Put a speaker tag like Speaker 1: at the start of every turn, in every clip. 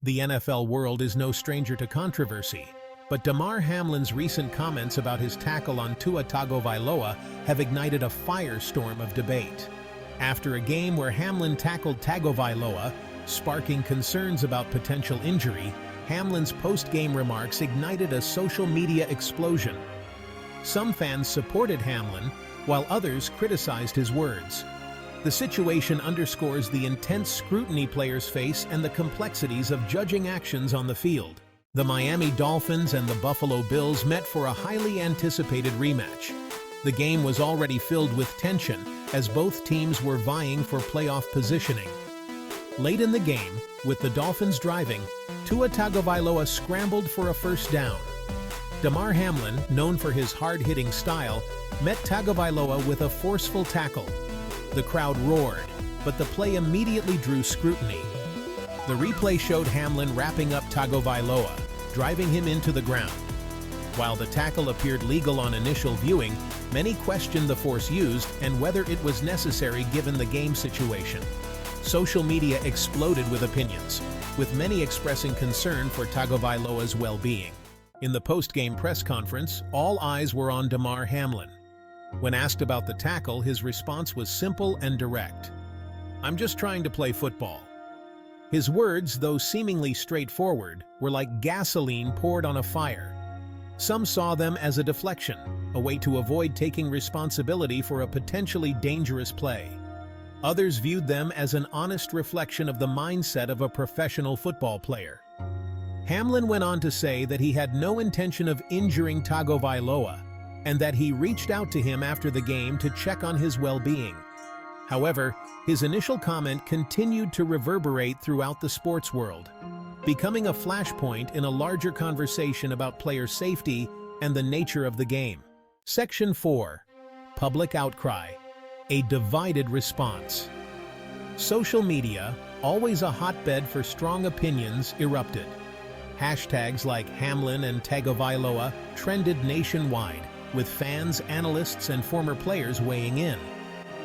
Speaker 1: The NFL world is no stranger to controversy, but Damar Hamlin's recent comments about his tackle on Tua Tagovailoa have ignited a firestorm of debate. After a game where Hamlin tackled Tagovailoa, sparking concerns about potential injury, Hamlin's post-game remarks ignited a social media explosion. Some fans supported Hamlin, while others criticized his words. The situation underscores the intense scrutiny players face and the complexities of judging actions on the field. The Miami Dolphins and the Buffalo Bills met for a highly anticipated rematch. The game was already filled with tension, as both teams were vying for playoff positioning. Late in the game, with the Dolphins driving, Tua Tagovailoa scrambled for a first down. Damar Hamlin, known for his hard-hitting style, met Tagovailoa with a forceful tackle. The crowd roared, but the play immediately drew scrutiny. The replay showed Hamlin wrapping up Tagovailoa, driving him into the ground. While the tackle appeared legal on initial viewing, many questioned the force used and whether it was necessary given the game situation. Social media exploded with opinions, with many expressing concern for Tagovailoa's well-being. In the post-game press conference, all eyes were on Damar Hamlin. When asked about the tackle, his response was simple and direct. "I'm just trying to play football." His words, though seemingly straightforward, were like gasoline poured on a fire. Some saw them as a deflection, a way to avoid taking responsibility for a potentially dangerous play. Others viewed them as an honest reflection of the mindset of a professional football player. Hamlin went on to say that he had no intention of injuring Tagovailoa, and that he reached out to him after the game to check on his well-being. However, his initial comment continued to reverberate throughout the sports world, becoming a flashpoint in a larger conversation about player safety and the nature of the game. Section 4. Public outcry. A divided response. Social media, always a hotbed for strong opinions, erupted. Hashtags like Hamlin and Tagovailoa trended nationwide, with fans, analysts, and former players weighing in.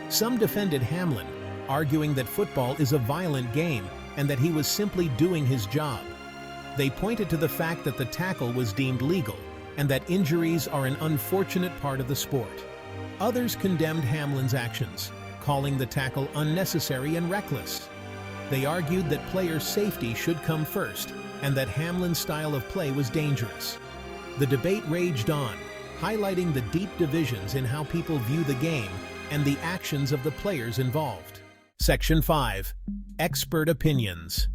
Speaker 1: Some defended Hamlin, arguing that football is a violent game and that he was simply doing his job. They pointed to the fact that the tackle was deemed legal and that injuries are an unfortunate part of the sport. Others condemned Hamlin's actions, calling the tackle unnecessary and reckless. They argued that player safety should come first and that Hamlin's style of play was dangerous. The debate raged on, highlighting the deep divisions in how people view the game and the actions of the players involved. Section 5. Expert opinions.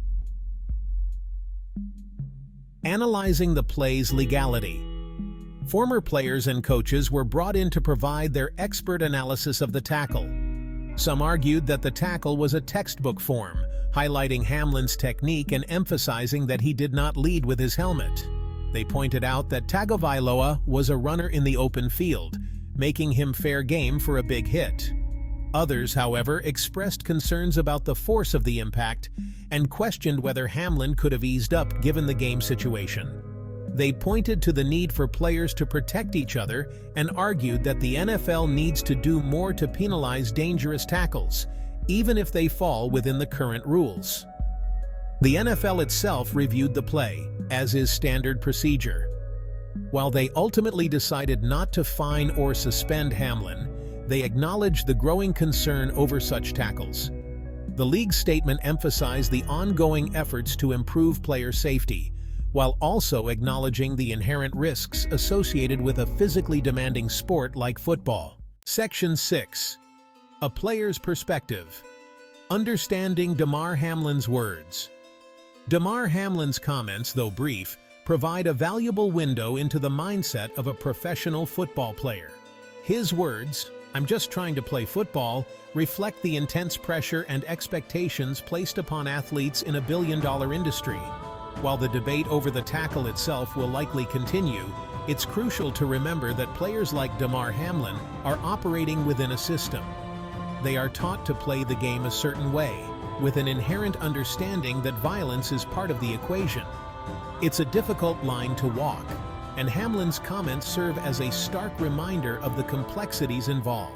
Speaker 1: Analyzing the play's legality. Former players and coaches were brought in to provide their expert analysis of the tackle. Some argued that the tackle was a textbook form, highlighting Hamlin's technique and emphasizing that he did not lead with his helmet. They pointed out that Tagovailoa was a runner in the open field, making him fair game for a big hit. Others, however, expressed concerns about the force of the impact and questioned whether Hamlin could have eased up given the game situation. They pointed to the need for players to protect each other and argued that the NFL needs to do more to penalize dangerous tackles, even if they fall within the current rules. The NFL itself reviewed the play, as is standard procedure. While they ultimately decided not to fine or suspend Hamlin, they acknowledged the growing concern over such tackles. The league's statement emphasized the ongoing efforts to improve player safety, while also acknowledging the inherent risks associated with a physically demanding sport like football. Section 6. A player's perspective. Understanding Damar Hamlin's words. Damar Hamlin's comments, though brief, provide a valuable window into the mindset of a professional football player. His words, "I'm just trying to play football," reflect the intense pressure and expectations placed upon athletes in a billion-dollar industry. While the debate over the tackle itself will likely continue, it's crucial to remember that players like Damar Hamlin are operating within a system. They are taught to play the game a certain way, with an inherent understanding that violence is part of the equation. It's a difficult line to walk, and Hamlin's comments serve as a stark reminder of the complexities involved.